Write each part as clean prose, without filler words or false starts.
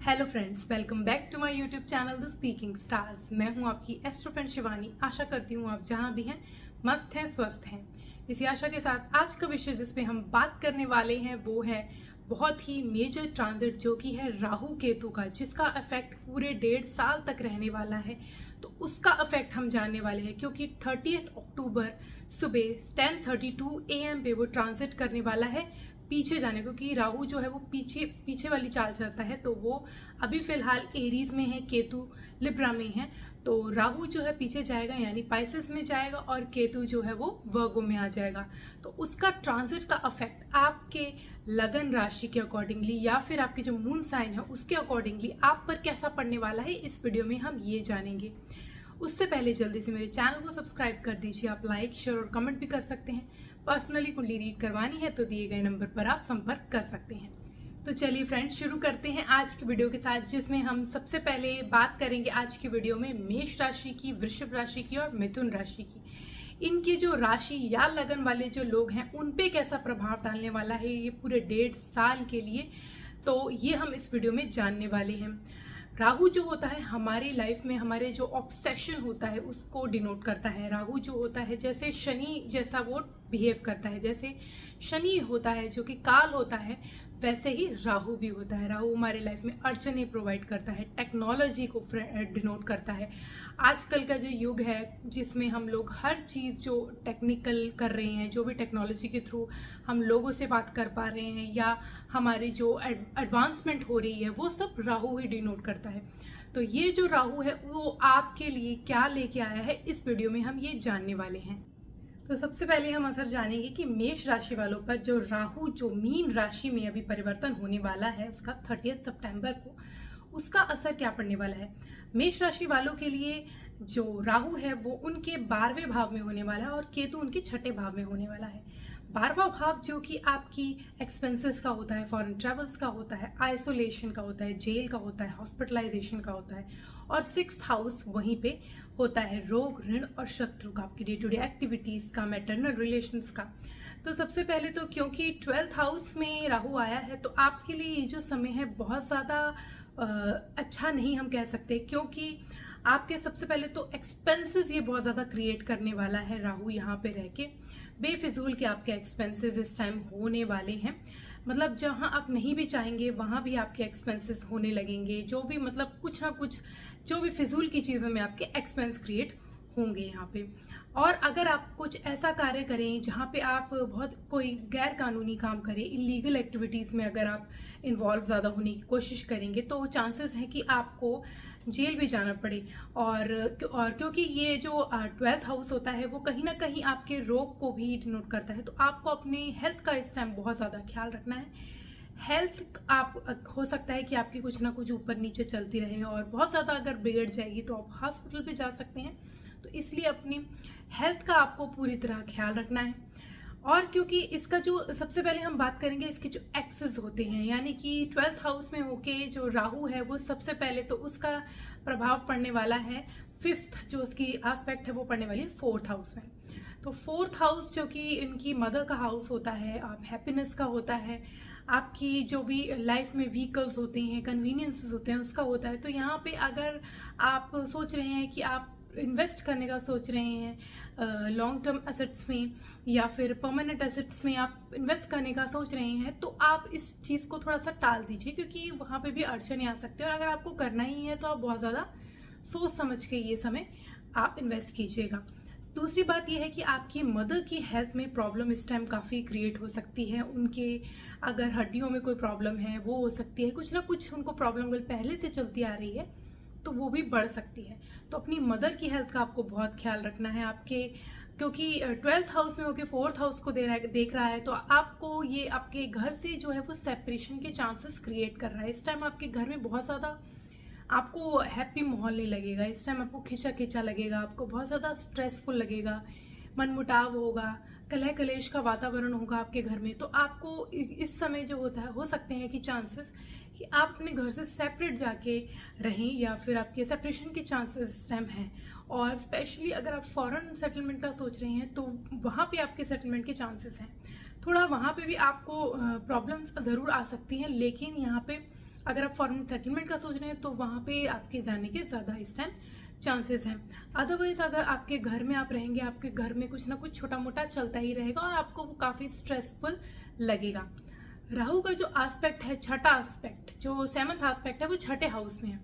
Hello friends, welcome back to my YouTube channel the speaking stars. मैं हूं आपकी astro friend Shivani. आशा करती हूं आप जहां भी हैं मस्त हैं, स्वस्थ हैं। इसी आशा के साथ आज का विषय जिस पे हम बात करने वाले हैं वो है बहुत ही मेजर ट्रांजिट जो कि है राहु केतु का, जिसका इफेक्ट पूरे 1.5 साल तक रहने वाला है। तो उसका इफेक्ट हम जानने वाले हैं क्योंकि 30 अक्टूबर सुबह 10:32 AM पे वो ट्रांजिट करने वाला है पीछे जाने, क्योंकि राहु जो है वो पीछे वाली चाल चलता है। तो वो अभी फिलहाल एरीज में है, केतु लिब्रा में है। तो राहु जो है पीछे जाएगा यानी पाइसेस में जाएगा और केतु जो है वो वर्गो में आ जाएगा। तो उसका ट्रांजिट का इफेक्ट आपके लगन राशि के अकॉर्डिंगली या फिर आपके जो मून साइन है उसके अकॉर्डिंगली आप पर कैसा पड़ने वाला है, इस वीडियो में हम ये जानेंगे। उससे पहले जल्दी से मेरे चैनल को सब्सक्राइब कर दीजिए। आप लाइक, शेयर और कमेंट भी कर सकते हैं। पर्सनली कुंडली रीड करवानी है तो दिए गए नंबर पर आप संपर्क कर सकते हैं। तो चलिए फ्रेंड्स, शुरू करते हैं आज की वीडियो के साथ, जिसमें हम सबसे पहले बात करेंगे आज की वीडियो में मेष राशि की, वृषभ राशि की और मिथुन राशि की। इनकी जो राशि या लगन वाले जो लोग हैं उन पे कैसा प्रभाव डालने वाला है ये पूरे 1.5 साल के लिए, तो ये हम इस वीडियो में जानने वाले हैं। राहु जो होता है हमारी लाइफ में हमारे जो ऑब्सेशन होता है उसको डिनोट करता है। राहु जो होता है जैसे शनि जैसा वो बिहेव करता है, जैसे शनि होता है जो कि काल होता है, वैसे ही राहु भी होता है। राहु हमारे लाइफ में अड़चने प्रोवाइड करता है, टेक्नोलॉजी को डिनोट करता है। आजकल का जो युग है जिसमें हम लोग हर चीज़ जो टेक्निकल कर रहे हैं, जो भी टेक्नोलॉजी के थ्रू हम लोगों से बात कर पा रहे हैं या हमारी जो एडवांसमेंट हो रही है, वो सब राहु ही डिनोट करता है। तो ये जो राहु है वो आपके लिए क्या लेके आया है, इस वीडियो में हम ये जानने वाले हैं। तो सबसे पहले हम असर जानेंगे कि मेष राशि वालों पर जो राहु जो मीन राशि में अभी परिवर्तन होने वाला है उसका 30 सितंबर को, उसका असर क्या पड़ने वाला है। मेष राशि वालों के लिए जो राहु है वो उनके 12वें भाव में होने वाला है और केतु उनके 6ठे भाव में होने वाला है। 12वां भाव जो कि आपकी एक्सपेंसेस का होता है, फॉरेन ट्रेवल्स का होता है, आइसोलेशन का होता है, जेल का होता है, हॉस्पिटलाइजेशन का होता है। और 6th हाउस वहीं पे होता है रोग, ऋण और शत्रु का, आपकी डे टू डे एक्टिविटीज का, मैटरनल रिलेशंस का। तो सबसे पहले तो क्योंकि 12th हाउस में राहु आया है तो आपके लिए ये जो समय है बहुत ज़्यादा अच्छा नहीं हम कह सकते, क्योंकि आपके सबसे पहले तो एक्सपेंसेस ये बहुत ज़्यादा क्रिएट करने वाला है राहु यहाँ पे रह के। बेफिजूल के आपके एक्सपेंसेस इस टाइम होने वाले हैं, मतलब जहाँ आप नहीं भी चाहेंगे वहाँ भी आपके एक्सपेंसेस होने लगेंगे। जो भी मतलब कुछ ना कुछ जो भी फिजूल की चीज़ों में आपके एक्सपेंस क्रिएट होंगे यहाँ पे। और अगर आप कुछ ऐसा कार्य करें जहाँ पे आप बहुत कोई गैर कानूनी काम करें, इलीगल एक्टिविटीज़ में अगर आप इन्वॉल्व ज़्यादा होने की कोशिश करेंगे तो चांसेस हैं कि आपको जेल भी जाना पड़े। और क्योंकि ये जो 12th हाउस होता है वो कहीं ना कहीं आपके रोग को भी डिनोट करता है, तो आपको अपनी हेल्थ का इस टाइम बहुत ज़्यादा ख्याल रखना है। हेल्थ आप हो सकता है कि आपकी कुछ ना कुछ ऊपर नीचे चलती रहे और बहुत ज़्यादा अगर बिगड़ जाएगी तो आप हॉस्पिटल भी जा सकते हैं। तो इसलिए अपनी हेल्थ का आपको पूरी तरह ख्याल रखना है। और क्योंकि इसका जो सबसे पहले हम बात करेंगे इसके जो एक्सेस होते हैं, यानी कि 12th हाउस में होके जो राहु है वो सबसे पहले तो उसका प्रभाव पड़ने वाला है 5th जो उसकी एस्पेक्ट है वो पड़ने वाली है 4th हाउस में। तो 4th हाउस जो कि इनकी मदर का हाउस होता है, आप हैप्पीनेस का होता है, आपकी जो भी लाइफ में व्हीकल्स होते हैं, कन्वीनियंसेस होते हैं उसका होता है। तो यहाँ पे अगर आप सोच रहे हैं कि आप इन्वेस्ट करने का सोच रहे हैं लॉन्ग टर्म एसेट्स में या फिर परमानेंट एसेट्स में आप इन्वेस्ट करने का सोच रहे हैं, तो आप इस चीज़ को थोड़ा सा टाल दीजिए क्योंकि वहाँ पे भी अड़चने आ सकते हैं। और अगर आपको करना ही है तो आप बहुत ज़्यादा सोच समझ के ये समय आप इन्वेस्ट कीजिएगा। दूसरी बात यह है कि आपकी मदर की हेल्थ में प्रॉब्लम इस टाइम काफ़ी क्रिएट हो सकती है। उनके अगर हड्डियों में कोई प्रॉब्लम है वो हो सकती है, कुछ ना कुछ उनको प्रॉब्लम पहले से चलती आ रही है तो वो भी बढ़ सकती है। तो अपनी मदर की हेल्थ का आपको बहुत ख्याल रखना है आपके, क्योंकि 12th हाउस में होके 4th हाउस को देख रहा है तो आपको ये आपके घर से जो है वो सेपरेशन के चांसेस क्रिएट कर रहा है। इस टाइम आपके घर में बहुत ज़्यादा आपको हैप्पी माहौल नहीं लगेगा, इस टाइम आपको खिंचा खिंचा लगेगा, आपको बहुत ज़्यादा स्ट्रेसफुल लगेगा, मनमुटाव होगा, कलह कलेश का वातावरण होगा आपके घर में। तो आपको इस समय जो होता है हो सकते हैं कि चांसेस कि आप अपने घर से सेपरेट जाके रहें या फिर आपके सेपरेशन के चांसेस इस टाइम हैं। और स्पेशली अगर आप फॉरेन सेटलमेंट का सोच रहे हैं तो वहाँ पे आपके सेटलमेंट के चांसेस हैं। थोड़ा वहाँ पे भी आपको प्रॉब्लम्स ज़रूर आ सकती हैं, लेकिन यहाँ पे अगर आप फॉरेन सेटलमेंट का सोच रहे हैं तो वहाँ पे आपके जाने के ज़्यादा इस टाइम चांसेस हैं। अदरवाइज अगर आपके घर में आप रहेंगे, आपके घर में कुछ ना कुछ छोटा मोटा चलता ही रहेगा और आपको वो काफ़ी स्ट्रेसफुल लगेगा। राहु का जो एस्पेक्ट है, छठा एस्पेक्ट जो 7th एस्पेक्ट है वो छठे हाउस में है।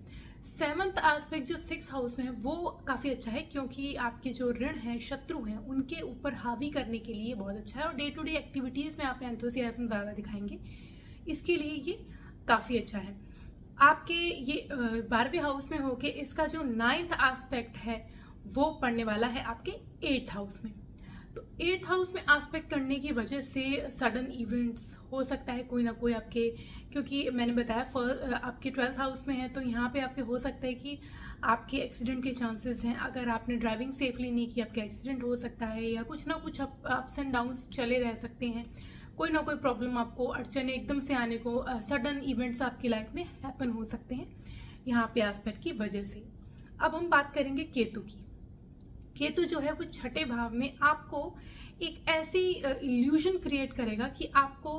7th एस्पेक्ट जो 6th हाउस में है वो काफ़ी अच्छा है, क्योंकि आपके जो ऋण हैं, शत्रु हैं, उनके ऊपर हावी करने के लिए बहुत अच्छा है और डे टू डे एक्टिविटीज़ में आप एंथुसियाज्म ज़्यादा दिखाएंगे, इसके लिए ये काफ़ी अच्छा है। आपके ये 12वें हाउस में होके इसका जो 9th एस्पेक्ट है वो पड़ने वाला है आपके 8th हाउस में। तो 8th हाउस में एस्पेक्ट करने की वजह से सडन इवेंट्स हो सकता है कोई ना कोई आपके, क्योंकि मैंने बताया आपके 12th हाउस में है तो यहाँ पे आपके हो सकता है कि आपके एक्सीडेंट के चांसेस हैं। अगर आपने ड्राइविंग सेफली नहीं की आपका एक्सीडेंट हो सकता है, या कुछ ना कुछ अप्स एंड डाउन्स चले रह सकते हैं। कोई ना कोई प्रॉब्लम आपको, अड़चने एकदम से आने को, सडन इवेंट्स आपकी लाइफ में हैपन हो सकते हैं यहाँ पे एस्पेक्ट की वजह से। अब हम बात करेंगे केतु की। केतु जो है वो छठे भाव में आपको एक ऐसी इल्यूजन क्रिएट करेगा कि आपको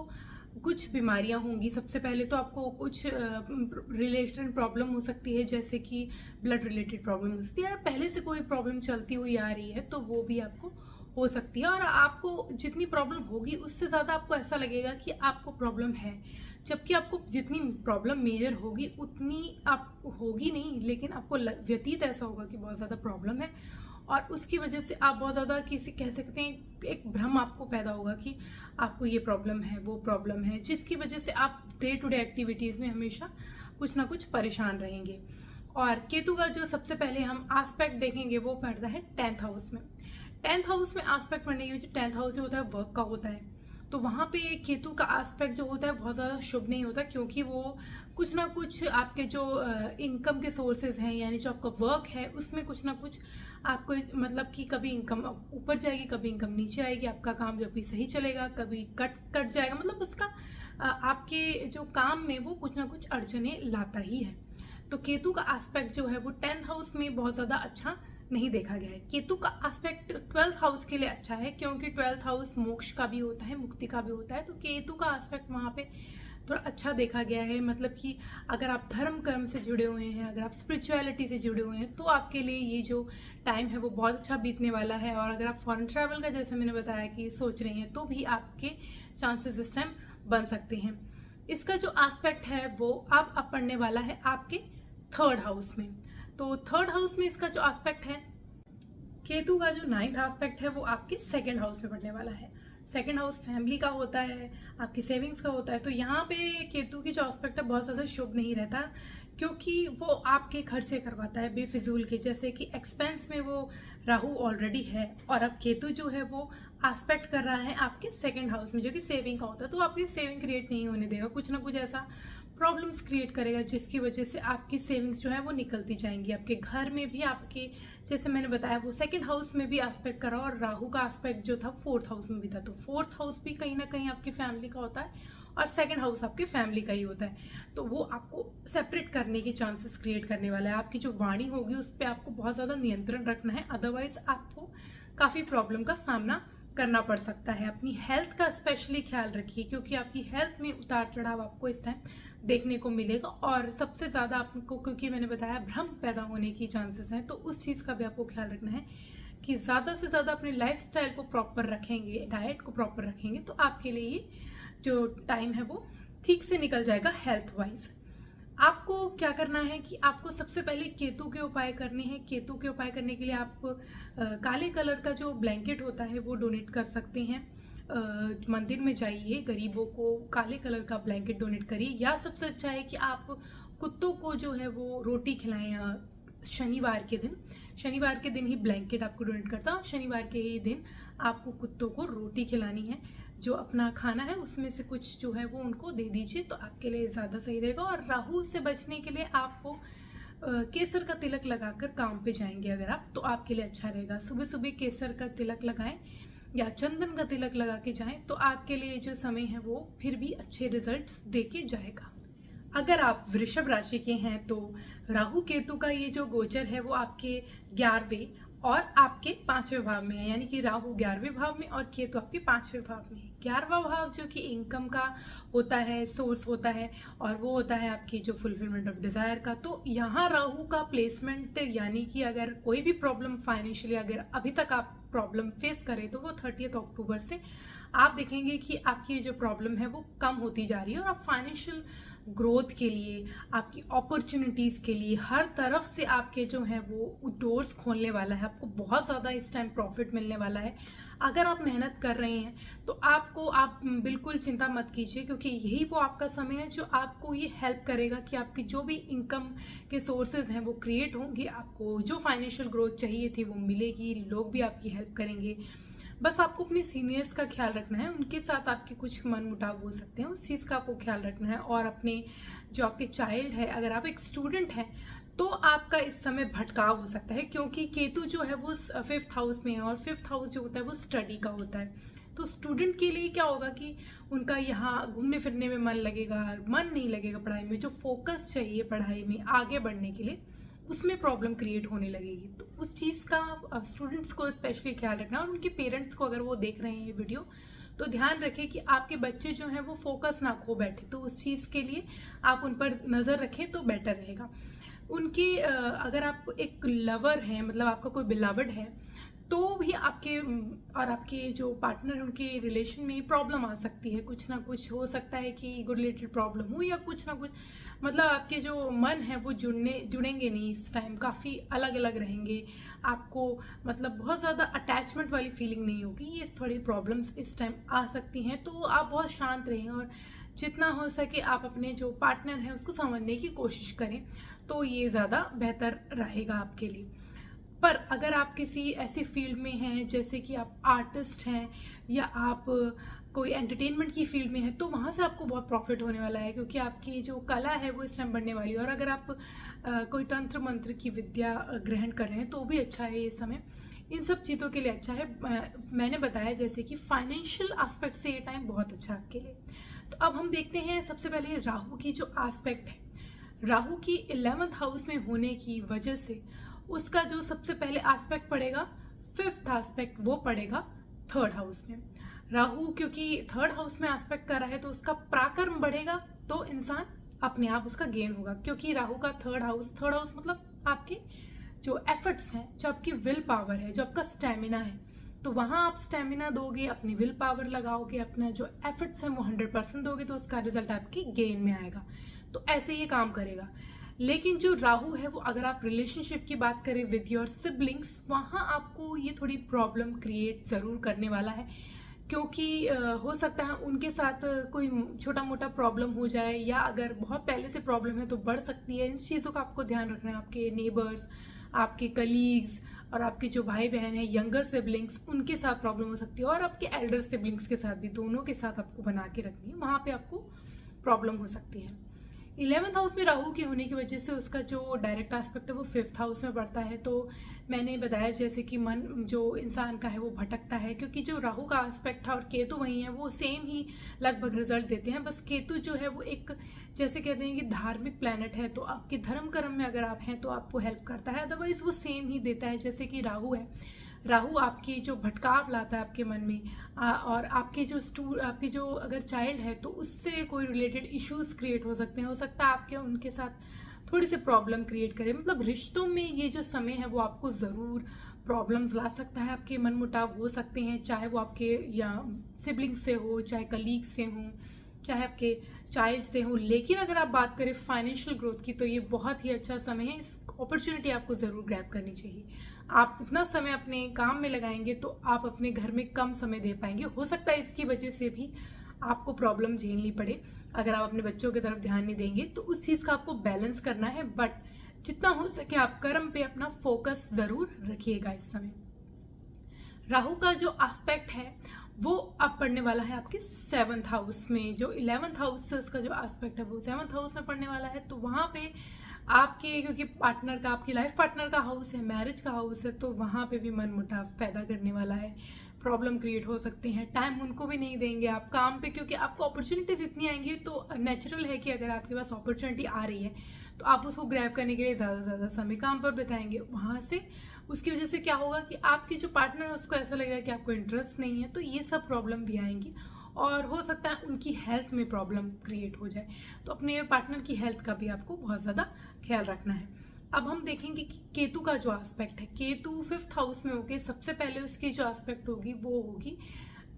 कुछ बीमारियां होंगी। सबसे पहले तो आपको कुछ रिलेटेड प्रॉब्लम हो सकती है, जैसे कि ब्लड रिलेटेड प्रॉब्लम हो सकती है, या पहले से कोई प्रॉब्लम चलती हुई आ रही है तो वो भी आपको हो सकती है। और आपको जितनी प्रॉब्लम होगी उससे ज़्यादा आपको ऐसा लगेगा कि आपको प्रॉब्लम है, जबकि आपको जितनी प्रॉब्लम मेजर होगी उतनी आप होगी नहीं, लेकिन आपको व्यतीत ऐसा होगा कि बहुत ज़्यादा प्रॉब्लम है और उसकी वजह से आप बहुत ज़्यादा किसी कह सकते हैं एक भ्रम आपको पैदा होगा कि आपको ये प्रॉब्लम है, वो प्रॉब्लम है, जिसकी वजह से आप डे टू डे एक्टिविटीज़ में हमेशा कुछ ना कुछ परेशान रहेंगे। और केतु का जो सबसे पहले हम एस्पेक्ट देखेंगे वो पड़ता है 10th हाउस में। 10th हाउस में एस्पेक्ट पढ़ने की वजह 10th हाउस जो होता है वर्क का होता है, तो वहाँ पे केतु का एस्पेक्ट जो होता है बहुत ज़्यादा शुभ नहीं होता, क्योंकि वो कुछ ना कुछ आपके जो इनकम के सोर्सेज हैं, यानी जो आपका वर्क है उसमें कुछ ना कुछ आपको मतलब कि कभी इनकम ऊपर जाएगी, कभी इनकम नीचे आएगी, आपका काम जब भी सही चलेगा कभी कट जाएगा, मतलब उसका आपके जो काम में वो कुछ ना कुछ अड़चने लाता ही है। तो केतु का एस्पेक्ट जो है वो 10th हाउस में बहुत ज़्यादा अच्छा नहीं देखा गया है। केतु का एस्पेक्ट 12th हाउस के लिए अच्छा है, क्योंकि 12th हाउस मोक्ष का भी होता है, मुक्ति का भी होता है, तो केतु का एस्पेक्ट वहाँ पे थोड़ा अच्छा देखा गया है। मतलब कि अगर आप धर्म कर्म से जुड़े हुए हैं, अगर आप स्पिरिचुअलिटी से जुड़े हुए हैं, तो आपके लिए ये जो टाइम है वो बहुत अच्छा बीतने वाला है। और अगर आप फॉरेन ट्रैवल का, जैसे मैंने बताया कि सोच रही हैं, तो भी आपके चांसेस इस टाइम बन सकते हैं। इसका जो एस्पेक्ट है वो अब पड़ने वाला है आपके 3rd हाउस में। तो 3rd हाउस में इसका जो एस्पेक्ट है, केतु का जो 9th एस्पेक्ट है वो आपके 2nd हाउस में पड़ने वाला है। 2nd हाउस फैमिली का होता है, आपकी सेविंग्स का होता है, तो यहाँ पे केतु की जो एस्पेक्ट है बहुत ज़्यादा शुभ नहीं रहता, क्योंकि वो आपके खर्चे करवाता है बेफिजूल के, जैसे कि एक्सपेंस में वो राहु ऑलरेडी है और अब केतु जो है वो एस्पेक्ट कर रहा है आपके 2nd हाउस में, जो कि सेविंग का होता है, तो आपकी सेविंग क्रिएट नहीं होने देगा, कुछ ना कुछ ऐसा प्रॉब्लम्स क्रिएट करेगा जिसकी वजह से आपकी सेविंग्स जो है वो निकलती जाएंगी। आपके घर में भी आपके, जैसे मैंने बताया, वो 2nd हाउस में भी एस्पेक्ट करा और राहु का एस्पेक्ट जो था 4th हाउस में भी था, तो 4th हाउस भी कहीं ना कहीं आपकी फैमिली का होता है और 2nd हाउस आपके फैमिली का ही होता है, तो वो आपको सेपरेट करने के चांसेस क्रिएट करने वाला है। आपकी जो वाणी होगी उस पर आपको बहुत ज़्यादा नियंत्रण रखना है, अदरवाइज आपको काफ़ी प्रॉब्लम का सामना करना पड़ सकता है। अपनी हेल्थ का स्पेशली ख्याल रखिए, क्योंकि आपकी हेल्थ में उतार चढ़ाव आपको इस टाइम देखने को मिलेगा और सबसे ज़्यादा आपको, क्योंकि मैंने बताया भ्रम पैदा होने की चांसेस हैं, तो उस चीज़ का भी आपको ख्याल रखना है कि ज़्यादा से ज़्यादा अपने लाइफस्टाइल को प्रॉपर रखेंगे, डाइट को प्रॉपर रखेंगे, तो आपके लिए ये जो टाइम है वो ठीक से निकल जाएगा हेल्थ वाइज। आपको क्या करना है कि आपको सबसे पहले केतु के उपाय करने हैं। केतु के उपाय करने के लिए आप काले कलर का जो ब्लैंकेट होता है वो डोनेट कर सकते हैं। मंदिर में जाइए, गरीबों को काले कलर का ब्लैंकेट डोनेट करिए, या सबसे अच्छा है कि आप कुत्तों को जो है वो रोटी खिलाएं। शनिवार के दिन ही ब्लैंकेट आपको डोनेट करता हूँ। शनिवार के ही दिन आपको कुत्तों को रोटी खिलानी है, जो अपना खाना है उसमें से कुछ जो है वो उनको दे दीजिए, तो आपके लिए ज़्यादा सही रहेगा। और राहु से बचने के लिए आपको केसर का तिलक लगाकर काम पे जाएंगे अगर आप, तो आपके लिए अच्छा रहेगा। सुबह सुबह केसर का तिलक लगाएं या चंदन का तिलक लगा के जाएं, तो आपके लिए जो समय है वो फिर भी अच्छे रिजल्ट्स दे के जाएगा। अगर आप वृषभ राशि के हैं तो राहु केतु का ये जो गोचर है वो आपके 11वें और आपके 5वें भाव में है, यानी कि राहु 11वें भाव में और केतु आपके 5वें भाव में है। 11वां भाव जो कि इनकम का होता है, सोर्स होता है, और वो होता है आपकी जो फुलफिलमेंट ऑफ डिज़ायर का। तो यहाँ राहु का प्लेसमेंट, यानी कि अगर कोई भी प्रॉब्लम फाइनेंशियली अगर अभी तक आप प्रॉब्लम फेस करें तो वो 30 अक्टूबर से आप देखेंगे कि आपकी जो प्रॉब्लम है वो कम होती जा रही है, और आप फाइनेंशियल ग्रोथ के लिए, आपकी अपॉर्चुनिटीज़ के लिए हर तरफ से आपके जो है वो डोर्स खोलने वाला है। आपको बहुत ज़्यादा इस टाइम प्रॉफिट मिलने वाला है। अगर आप मेहनत कर रहे हैं तो आप बिल्कुल चिंता मत कीजिए, क्योंकि यही वो आपका समय है जो आपको ये हेल्प करेगा कि आपकी जो भी इनकम के सोर्सेज हैं वो क्रिएट होंगे। आपको जो फाइनेंशियल ग्रोथ चाहिए थी वो मिलेगी, लोग भी आपकी हेल्प करेंगे। बस आपको अपने सीनियर्स का ख्याल रखना है, उनके साथ आपके कुछ मनमुटाव हो सकते हैं, उस चीज़ का आपको ख्याल रखना है। और अपने जो आपके चाइल्ड है, अगर आप एक स्टूडेंट हैं तो आपका इस समय भटकाव हो सकता है, क्योंकि केतु जो है वो 5th हाउस में है, और 5th हाउस जो होता है वो स्टडी का होता है। तो स्टूडेंट के लिए क्या होगा कि उनका यहाँ घूमने फिरने में मन लगेगा, मन नहीं लगेगा पढ़ाई में। जो फोकस चाहिए पढ़ाई में आगे बढ़ने के लिए, उसमें प्रॉब्लम क्रिएट होने लगेगी। तो उस चीज़ का स्टूडेंट्स को स्पेशली ख्याल रखना, और उनके पेरेंट्स को अगर वो देख रहे हैं ये वीडियो तो ध्यान रखें कि आपके बच्चे जो हैं वो फोकस ना खो बैठे। तो उस चीज़ के लिए आप उन पर नज़र रखें तो बेटर रहेगा। उनके अगर आप एक लवर हैं, मतलब आपका कोई बिलवड है, तो भी आपके और आपके जो पार्टनर हैं उनके रिलेशन में प्रॉब्लम आ सकती है। कुछ ना कुछ हो सकता है कि ईगो रिलेटेड प्रॉब्लम हो, या कुछ ना कुछ, मतलब आपके जो मन है वो जुड़ेंगे नहीं इस टाइम, काफ़ी अलग अलग रहेंगे। आपको मतलब बहुत ज़्यादा अटैचमेंट वाली फीलिंग नहीं होगी। ये थोड़ी प्रॉब्लम्स इस टाइम आ सकती हैं, तो आप बहुत शांत रहें और जितना हो सके आप अपने जो पार्टनर है उसको समझने की कोशिश करें, तो ये ज़्यादा बेहतर रहेगा आपके लिए। पर अगर आप किसी ऐसी फील्ड में हैं जैसे कि आप आर्टिस्ट हैं, या आप कोई एंटरटेनमेंट की फील्ड में हैं, तो वहाँ से आपको बहुत प्रॉफिट होने वाला है, क्योंकि आपकी जो कला है वो इस टाइम बढ़ने वाली है। और अगर आप कोई तंत्र मंत्र की विद्या ग्रहण कर रहे हैं तो भी अच्छा है ये समय, इन सब चीज़ों के लिए अच्छा है। मैंने बताया जैसे कि फाइनेंशियल एस्पेक्ट से ये टाइम बहुत अच्छा है आपके लिए। तो अब हम देखते हैं सबसे पहले राहु की जो एस्पेक्ट है। राहु की 11th हाउस में होने की वजह से उसका जो सबसे पहले एस्पेक्ट पड़ेगा, 5th एस्पेक्ट, वो पड़ेगा 3rd हाउस में। राहु क्योंकि 3rd हाउस में एस्पेक्ट कर रहा है तो उसका पराक्रम बढ़ेगा, तो इंसान अपने आप उसका गेन होगा। क्योंकि राहु का 3rd हाउस मतलब आपके जो एफर्ट्स हैं, जो आपकी विल पावर है, जो आपका स्टेमिना है, तो वहां आप स्टेमिना दोगे, अपनी विल पावर लगाओगे, अपना जो एफर्ट्स हैं वो 100% दोगे, तो उसका रिजल्ट आपकी गेन में आएगा। तो ऐसे ये काम करेगा। लेकिन जो राहु है वो, अगर आप रिलेशनशिप की बात करें विद योर सिबलिंग्स, वहाँ आपको ये थोड़ी प्रॉब्लम क्रिएट ज़रूर करने वाला है, क्योंकि हो सकता है उनके साथ कोई छोटा मोटा प्रॉब्लम हो जाए, या अगर बहुत पहले से प्रॉब्लम है तो बढ़ सकती है। इन चीज़ों का आपको ध्यान रखना है। आपके नेबर्स, आपके कलीग्स और आपके जो भाई बहन हैं, यंगर सिबलिंग्स, उनके साथ प्रॉब्लम हो सकती है, और आपके एल्डर सिबलिंग्स के साथ भी, दोनों के साथ आपको बना के रखनी है, वहाँ पे आपको प्रॉब्लम हो सकती है। 11th हाउस में राहु के होने की वजह से उसका जो डायरेक्ट एस्पेक्ट है वो 5th हाउस में बढ़ता है। तो मैंने बताया जैसे कि मन जो इंसान का है वो भटकता है, क्योंकि जो राहु का एस्पेक्ट था और केतु वही है, वो सेम ही लगभग रिजल्ट देते हैं। बस केतु जो है वो एक, जैसे कहते हैं कि धार्मिक प्लैनेट है, तो आपके धर्म कर्म में अगर आप हैं तो आपको हेल्प करता है, अदरवाइज वो सेम ही देता है जैसे कि राहु है। राहु आपकी जो भटकाव लाता है आपके मन में, और आपके जो अगर चाइल्ड है तो उससे कोई रिलेटेड इश्यूज क्रिएट हो सकते हैं। हो सकता है आपके उनके साथ थोड़ी सी प्रॉब्लम क्रिएट करे। मतलब रिश्तों में ये जो समय है वो आपको ज़रूर प्रॉब्लम्स ला सकता है, आपके मन मुटाव हो सकते हैं, चाहे वो आपके या सिबलिंग से हो, चाहे कलीग से हो, चाहे आपके चाइल्ड से हो। लेकिन अगर आप बात करें फाइनेंशियल ग्रोथ की, तो ये बहुत ही अच्छा समय है। इस अपॉर्चुनिटी आपको ज़रूर ग्रैब करनी चाहिए। आप इतना समय अपने काम में लगाएंगे तो आप अपने घर में कम समय दे पाएंगे। हो सकता है इसकी वजह से भी आपको प्रॉब्लम झेलनी पड़े। अगर आप अपने बच्चों की तरफ ध्यान नहीं देंगे तो उस चीज़ का आपको बैलेंस करना है, बट जितना हो सके आप कर्म पे अपना फोकस ज़रूर रखिएगा इस समय। राहु का जो एस्पेक्ट है वो अब पड़ने वाला है आपके 7th हाउस में। जो 11th हाउस से उसका जो एस्पेक्ट है वो 7th हाउस में पड़ने वाला है। तो वहाँ पे आपके, क्योंकि पार्टनर का, आपकी लाइफ पार्टनर का हाउस है, मैरिज का हाउस है, तो वहाँ पे भी मन मुटाव पैदा करने वाला है, प्रॉब्लम क्रिएट हो सकती हैं। टाइम उनको भी नहीं देंगे आप काम पे, क्योंकि आपको अपॉर्चुनिटीज इतनी आएंगी, तो नेचुरल है कि अगर आपके पास अपॉर्चुनिटी आ रही है तो आप उसको ग्रैब करने के लिए ज़्यादा से ज़्यादा समय काम पर बिताएंगे। वहाँ से उसकी वजह से क्या होगा कि आपके जो पार्टनर है उसको ऐसा लगेगा कि आपको इंटरेस्ट नहीं है, तो ये सब प्रॉब्लम भी आएंगी। और हो सकता है उनकी हेल्थ में प्रॉब्लम क्रिएट हो जाए। तो अपने पार्टनर की हेल्थ का भी आपको बहुत ज़्यादा ख्याल रखना है। अब हम देखेंगे कि केतु का जो एस्पेक्ट है, केतु 5th हाउस में होगी, सबसे पहले उसकी जो एस्पेक्ट होगी वो होगी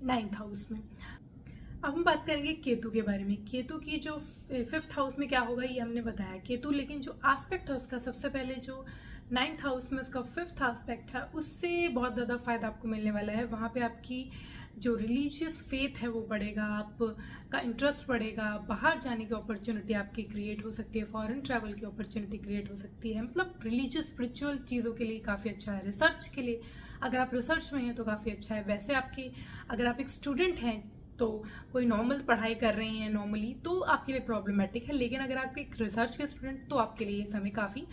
9th हाउस में। अब हम बात करेंगे केतु के बारे में। केतु की जो 5th हाउस में क्या होगा ये हमने बताया केतु, लेकिन जो एस्पेक्ट है उसका सबसे पहले जो 9th हाउस में उसका 5th एस्पेक्ट है, उससे बहुत ज़्यादा फायदा आपको मिलने वाला है। वहाँ पे आपकी जो रिलीजियस फेथ है वो बढ़ेगा, आपका इंटरेस्ट बढ़ेगा, बाहर जाने की अपॉर्चुनिटी आपकी क्रिएट हो सकती है, फॉरेन ट्रैवल की अपॉर्चुनिटी क्रिएट हो सकती है। मतलब रिलीजियस स्पिरिचुअल चीज़ों के लिए काफ़ी अच्छा है। रिसर्च के लिए, अगर आप रिसर्च में हैं तो काफ़ी अच्छा है। वैसे आपके, अगर आप एक स्टूडेंट हैं तो कोई नॉर्मल पढ़ाई कर रहे हैं नॉर्मली, तो आपके लिए प्रॉब्लमेटिक है, लेकिन अगर आप एक रिसर्च के स्टूडेंट तो आपके लिए ये समय काफ़ी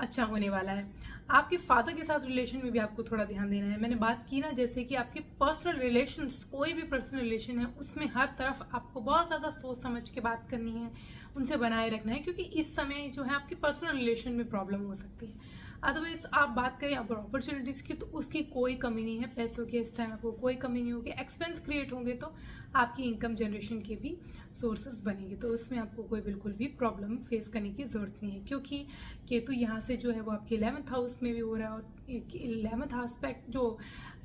अच्छा होने वाला है। आपके फादर के साथ रिलेशन में भी आपको थोड़ा ध्यान देना है। मैंने बात की ना, जैसे कि आपके पर्सनल रिलेशंस, कोई भी पर्सनल रिलेशन है उसमें हर तरफ आपको बहुत ज़्यादा सोच समझ के बात करनी है, उनसे बनाए रखना है, क्योंकि इस समय जो है आपकी पर्सनल रिलेशन में प्रॉब्लम हो सकती है। अदरवाइज आप बात करें अब अपॉर्चुनिटीज़ की, तो उसकी कोई कमी नहीं है। पैसों की इस टाइम आपको कोई कमी नहीं होगी। एक्सपेंस क्रिएट होंगे तो आपकी इनकम जनरेशन के भी सोर्सेज बनेंगे, तो उसमें आपको कोई बिल्कुल भी प्रॉब्लम फेस करने की ज़रूरत नहीं है, क्योंकि केतु यहाँ से जो है वो आपके 11th हाउस में भी हो रहा है। और 11th एस्पेक्ट, जो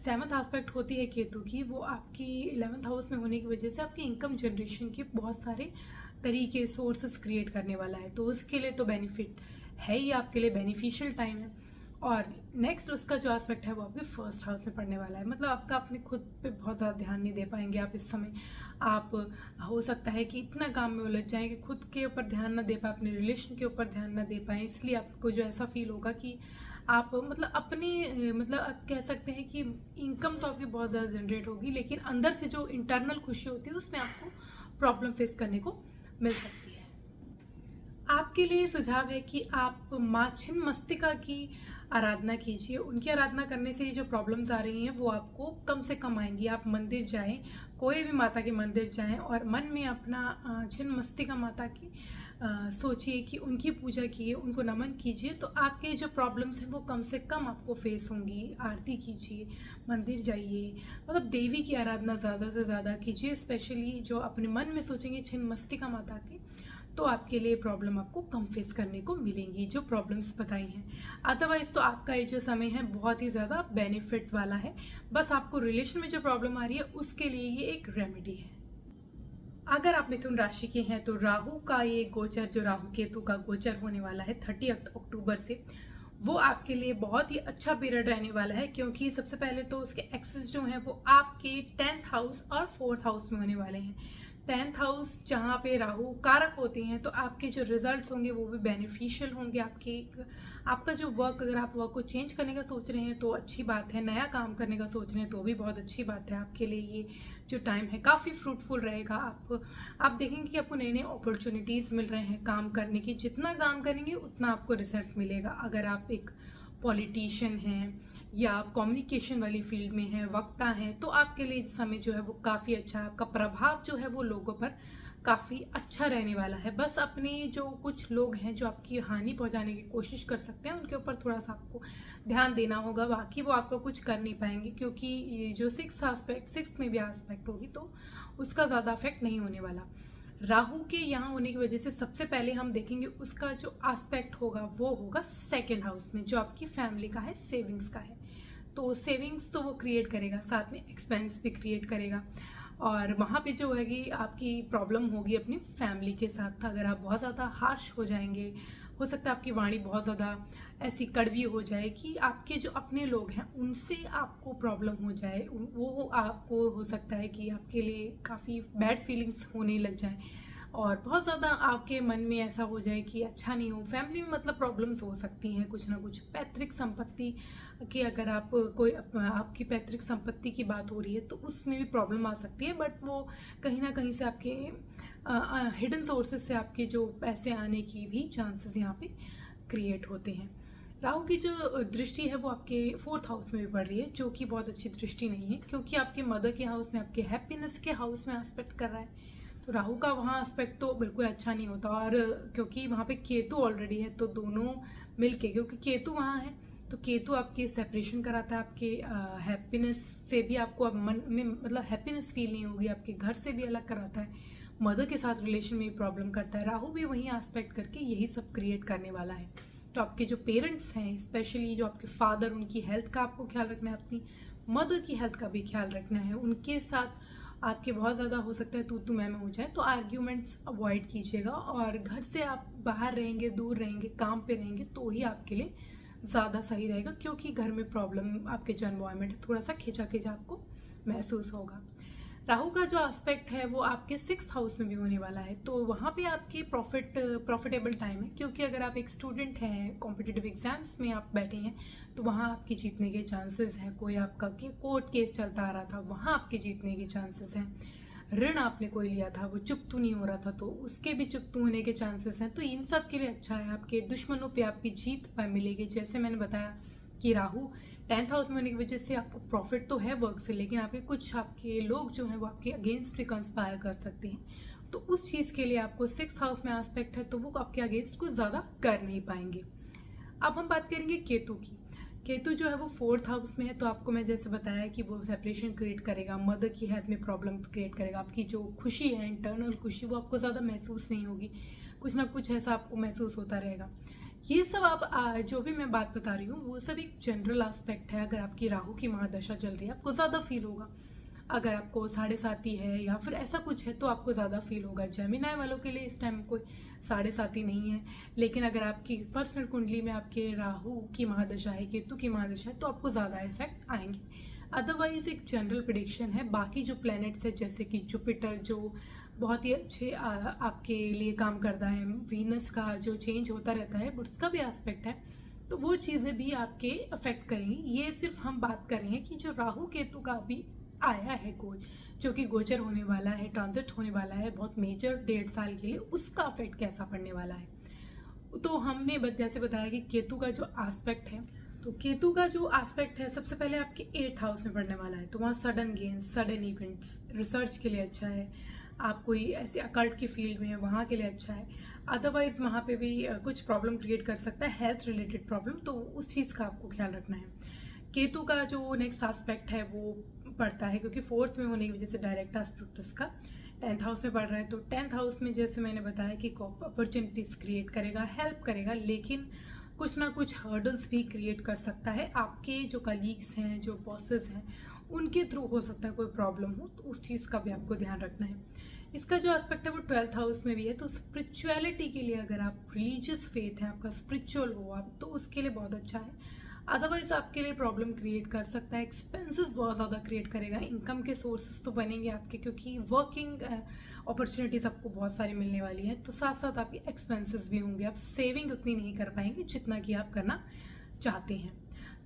7th एस्पेक्ट होती है केतु की, वो आपकी 11th हाउस में होने की वजह से आपकी इनकम जनरेशन के बहुत सारे तरीके, सोर्सेज क्रिएट करने वाला है। तो उसके लिए तो बेनिफिट है ही, आपके लिए बेनिफिशियल टाइम है। और नेक्स्ट उसका जो एस्पेक्ट है वो आपके 1st हाउस में पड़ने वाला है। मतलब आपका अपने खुद पे बहुत ज़्यादा ध्यान नहीं दे पाएंगे आप इस समय। आप, हो सकता है कि इतना काम में उलझ जाएं कि खुद के ऊपर ध्यान ना दे पाए, अपने रिलेशन के ऊपर ध्यान ना दे पाए। इसलिए आपको जो ऐसा फील होगा कि आप, मतलब अपने, मतलब आप कह सकते हैं कि इनकम तो आपकी बहुत ज़्यादा जनरेट होगी, लेकिन अंदर से जो इंटरनल खुशी होती है उसमें आपको प्रॉब्लम फेस करने को मिल सकती है। आपके लिए सुझाव है कि आप माँ छिन्नमस्तिका की आराधना कीजिए। उनकी आराधना करने से ये जो प्रॉब्लम्स आ रही हैं वो आपको कम से कम आएंगी। आप मंदिर जाएं, कोई भी माता के मंदिर जाएं और मन में अपना छिन्नमस्तिका माता की सोचिए कि उनकी पूजा कीजिए, उनको नमन कीजिए, तो आपके जो प्रॉब्लम्स हैं वो कम से कम आपको फेस होंगी। आरती कीजिए, मंदिर जाइए, मतलब देवी की आराधना ज़्यादा से ज़्यादा कीजिए। स्पेशली जो अपने मन में सोचेंगे छिन्नमस्तिका माता की, तो आपके लिए प्रॉब्लम आपको कम फेस करने को मिलेंगी, जो प्रॉब्लम्स बताई हैं। अदरवाइज तो आपका ये जो समय है बहुत ही ज़्यादा बेनिफिट वाला है। बस आपको रिलेशन में जो प्रॉब्लम आ रही है उसके लिए ये एक रेमेडी है। अगर आप मिथुन राशि के हैं तो राहु का ये गोचर, जो राहु केतु का गोचर होने वाला है 30 अक्टूबर से, वो आपके लिए बहुत ही अच्छा पीरियड रहने वाला है, क्योंकि सबसे पहले तो उसके एक्सेस जो हैं वो आपके 10th हाउस और 4th हाउस में होने वाले हैं। 10th हाउस जहाँ पे राहु कारक होते हैं, तो आपके जो रिजल्ट्स होंगे वो भी बेनिफिशियल होंगे। आपका जो वर्क, अगर आप वर्क को चेंज करने का सोच रहे हैं तो अच्छी बात है, नया काम करने का सोच रहे हैं तो भी बहुत अच्छी बात है। आपके लिए ये जो टाइम है काफ़ी फ्रूटफुल रहेगा। आप देखेंगे कि आपको नए नए अपॉर्चुनिटीज़ मिल रहे हैं काम करने की। जितना काम करेंगे उतना आपको रिजल्ट मिलेगा। अगर आप एक पॉलिटिशियन हैं या आप कम्युनिकेशन वाली फील्ड में हैं, वक्ता हैं, तो आपके लिए समय जो है वो काफ़ी अच्छा है। आपका प्रभाव जो है वो लोगों पर काफ़ी अच्छा रहने वाला है। बस अपने जो कुछ लोग हैं जो आपकी हानि पहुंचाने की कोशिश कर सकते हैं, उनके ऊपर थोड़ा सा आपको ध्यान देना होगा। बाकी वो आपको कुछ कर नहीं पाएंगे, क्योंकि ये जो 6th में भी एस्पेक्ट होगी तो उसका ज़्यादा इफेक्ट नहीं होने वाला। राहु के यहाँ होने की वजह से सबसे पहले हम देखेंगे उसका जो एस्पेक्ट होगा वो होगा 2nd हाउस में, जो आपकी फैमिली का है, सेविंग्स का है। तो सेविंग्स तो वो क्रिएट करेगा, साथ में एक्सपेंस भी क्रिएट करेगा। और वहाँ पे जो होगी आपकी प्रॉब्लम होगी अपनी फैमिली के साथ। अगर आप बहुत ज़्यादा हार्श हो जाएंगे, हो सकता है आपकी वाणी बहुत ज़्यादा ऐसी कड़वी हो जाए कि आपके जो अपने लोग हैं उनसे आपको प्रॉब्लम हो जाए। वो आपको हो सकता है कि आपके लिए काफ़ी बैड फीलिंग्स होने लग जाए और बहुत ज़्यादा आपके मन में ऐसा हो जाए कि अच्छा नहीं हो। फैमिली में मतलब प्रॉब्लम्स हो सकती हैं कुछ ना कुछ। पैतृक संपत्ति की, अगर आप कोई आपकी पैतृक संपत्ति की बात हो रही है तो उसमें भी प्रॉब्लम आ सकती है, बट वो कहीं ना कहीं से आपके हिडन सोर्सेज से आपके जो पैसे आने की भी चांसेस यहाँ पे क्रिएट होते हैं। राहु की जो दृष्टि है वो आपके 4th हाउस में भी पड़ रही है, जो कि बहुत अच्छी दृष्टि नहीं है, क्योंकि आपके मदर के हाउस में, आपके हैप्पीनेस के हाउस में एस्पेक्ट कर रहा है। तो राहु का वहाँ एस्पेक्ट तो बिल्कुल अच्छा नहीं होता। और क्योंकि वहाँ पे केतु ऑलरेडी है तो दोनों मिलके, क्योंकि केतु वहाँ है तो केतु आपके सेपरेशन कराता है, आपके हैप्पीनेस से भी आपको अब मन में मतलब हैप्पीनेस फील नहीं होगी, आपके घर से भी अलग कराता है, मदर के साथ रिलेशन में प्रॉब्लम करता है। राहु भी वहीं एस्पेक्ट करके यही सब क्रिएट करने वाला है। तो आपके जो पेरेंट्स हैं, स्पेशली जो आपके फादर, उनकी हेल्थ का आपको ख्याल रखना है, अपनी मदर की हेल्थ का भी ख्याल रखना है। उनके साथ आपके बहुत ज़्यादा हो सकता है तू मैं हो जाए, तो आर्ग्यूमेंट्स अवॉइड कीजिएगा। और घर से आप बाहर रहेंगे, दूर रहेंगे, काम पे रहेंगे तो ही आपके लिए ज़्यादा सही रहेगा, क्योंकि घर में प्रॉब्लम आपके जो एनवायरनमेंट है थोड़ा सा खिंचा खिंचा आपको महसूस होगा। राहु का जो एस्पेक्ट है वो आपके 6th हाउस में भी होने वाला है, तो वहाँ पे आपकी प्रॉफिटेबल टाइम है, क्योंकि अगर आप एक स्टूडेंट हैं, कॉम्पिटिटिव एग्जाम्स में आप बैठे हैं, तो वहाँ आपकी जीतने के चांसेस हैं। कोई आपका कोर्ट केस चलता आ रहा था, वहाँ आपके जीतने के चांसेस हैं। ऋण आपने कोई लिया था, वो चुकतू नहीं हो रहा था, तो उसके भी चुकतू होने के चांसेस हैं। तो इन सब के लिए अच्छा है, आपके दुश्मनों पे आपकी जीत मिलेगी। जैसे मैंने बताया कि राहु 10th हाउस में होने की वजह से आपको प्रॉफिट तो है वर्क से, लेकिन आपके कुछ आपके लोग जो हैं वो आपके अगेंस्ट भी कंस्पायर कर सकते हैं। तो उस चीज़ के लिए आपको 6th हाउस में एस्पेक्ट है, तो वो आपके अगेंस्ट कुछ ज़्यादा कर नहीं पाएंगे। अब हम बात करेंगे केतु की। केतु जो है वो 4th हाउस में है, तो आपको मैं जैसे बताया कि वो सेपरेशन क्रिएट करेगा, मदर की हेल्थ में प्रॉब्लम क्रिएट करेगा। आपकी जो खुशी है, इंटरनल खुशी, वो आपको ज़्यादा महसूस नहीं होगी, कुछ ना कुछ ऐसा आपको महसूस होता रहेगा। ये सब आप जो भी मैं बात बता रही हूँ वो सब एक जनरल एस्पेक्ट है। अगर आपकी राहु की महादशा चल रही है आपको ज़्यादा फील होगा, अगर आपको 7.5 है या फिर ऐसा कुछ है तो आपको ज़्यादा फील होगा। जेमिनाई वालों के लिए इस टाइम कोई 7.5 नहीं है, लेकिन अगर आपकी पर्सनल कुंडली में आपके राहु की महादशा है, केतु की महादशा है, तो आपको ज़्यादा इफेक्ट आएंगे। अदरवाइज एक जनरल प्रिडिक्शन है। बाकी जो प्लैनेट्स है जैसे कि जुपिटर जो बहुत ही अच्छे आपके लिए काम करता है, वीनस का जो चेंज होता रहता है उसका भी एस्पेक्ट है, तो वो चीज़ें भी आपके अफेक्ट करेंगी। ये सिर्फ हम बात कर रहे हैं कि जो राहु केतु का भी आया है जो कि गोचर होने वाला है, ट्रांजिट होने वाला है बहुत मेजर 1.5 साल के लिए, उसका अफेक्ट कैसा पड़ने वाला है। तो हमने जैसे बताया कि केतु का जो एस्पेक्ट है, तो केतु का जो एस्पेक्ट है सबसे पहले आपके 8th हाउस में पड़ने वाला है, तो वहाँ sudden gains, sudden events, research के लिए अच्छा है। आप कोई ऐसे अकल्ट की फील्ड में है वहाँ के लिए अच्छा है। अदरवाइज वहाँ पे भी कुछ प्रॉब्लम क्रिएट कर सकता है, हेल्थ रिलेटेड प्रॉब्लम, तो उस चीज़ का आपको ख्याल रखना है। केतु का जो नेक्स्ट एस्पेक्ट है वो पड़ता है, क्योंकि 4th में होने की वजह से डायरेक्ट एस्पेक्ट उसका 10th हाउस में पड़ रहा है, तो 10th हाउस में जैसे मैंने बताया कि अपॉर्चुनिटीज क्रिएट करेगा, हेल्प करेगा, लेकिन कुछ ना कुछ हर्डल्स भी क्रिएट कर सकता है। आपके जो कलीग्स हैं, जो बॉसेस हैं, उनके थ्रू हो सकता है कोई प्रॉब्लम हो, तो उस चीज़ का भी आपको ध्यान रखना है। इसका जो एस्पेक्ट है वो 12th हाउस में भी है, तो स्पिरिचुअलिटी के लिए अगर आप रिलीजियस फेथ है, आपका स्पिरिचुअल हो आप, तो उसके लिए बहुत अच्छा है। अदरवाइज आपके लिए प्रॉब्लम क्रिएट कर सकता है, एक्सपेंसेस बहुत ज़्यादा क्रिएट करेगा। इनकम के सोर्सेज तो बनेंगे आपके, क्योंकि वर्किंग अपॉर्चुनिटीज़ आपको बहुत सारी मिलने वाली हैं, तो साथ साथ आपके एक्सपेंसेस भी होंगे। आप सेविंग उतनी नहीं कर पाएंगे जितना कि आप करना चाहते हैं।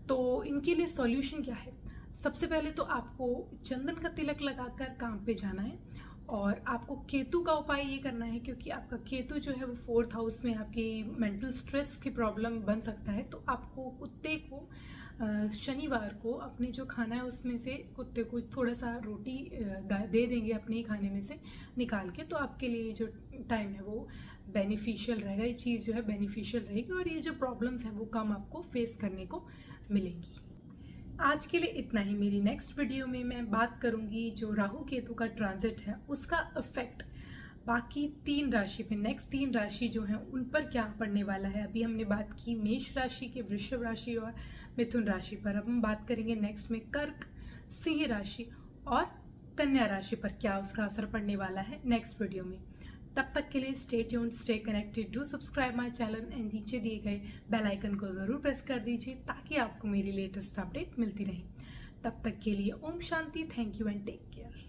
तो इनके लिए सॉल्यूशन क्या है? सबसे पहले तो आपको चंदन का तिलक लगाकर काम पे जाना है, और आपको केतु का उपाय ये करना है, क्योंकि आपका केतु जो है वो 4th हाउस में आपकी मेंटल स्ट्रेस की प्रॉब्लम बन सकता है। तो आपको कुत्ते को शनिवार को अपने जो खाना है उसमें से कुत्ते को थोड़ा सा रोटी दे देंगे अपने ही खाने में से निकाल के, तो आपके लिए जो टाइम है वो बेनिफिशियल रहेगा। ये चीज़ जो है बेनिफिशियल रहेगी, और ये जो प्रॉब्लम्स हैं वो कम आपको फेस करने को मिलेंगी। आज के लिए इतना ही। मेरी नेक्स्ट वीडियो में मैं बात करूंगी जो राहु केतु का ट्रांजिट है उसका इफेक्ट बाकी 3 राशि पे, नेक्स्ट 3 राशि जो हैं उन पर क्या पड़ने वाला है। अभी हमने बात की मेष राशि के, वृषभ राशि और मिथुन राशि पर। अब हम बात करेंगे नेक्स्ट में कर्क, सिंह राशि और कन्या राशि पर क्या उसका असर पड़ने वाला है नेक्स्ट वीडियो में। तब तक के लिए stay tuned, stay connected, do subscribe my channel and नीचे दिए गए बेल आइकन को जरूर प्रेस कर दीजिए ताकि आपको मेरी लेटेस्ट अपडेट मिलती रहे। तब तक के लिए ओम शांति, thank you and take care.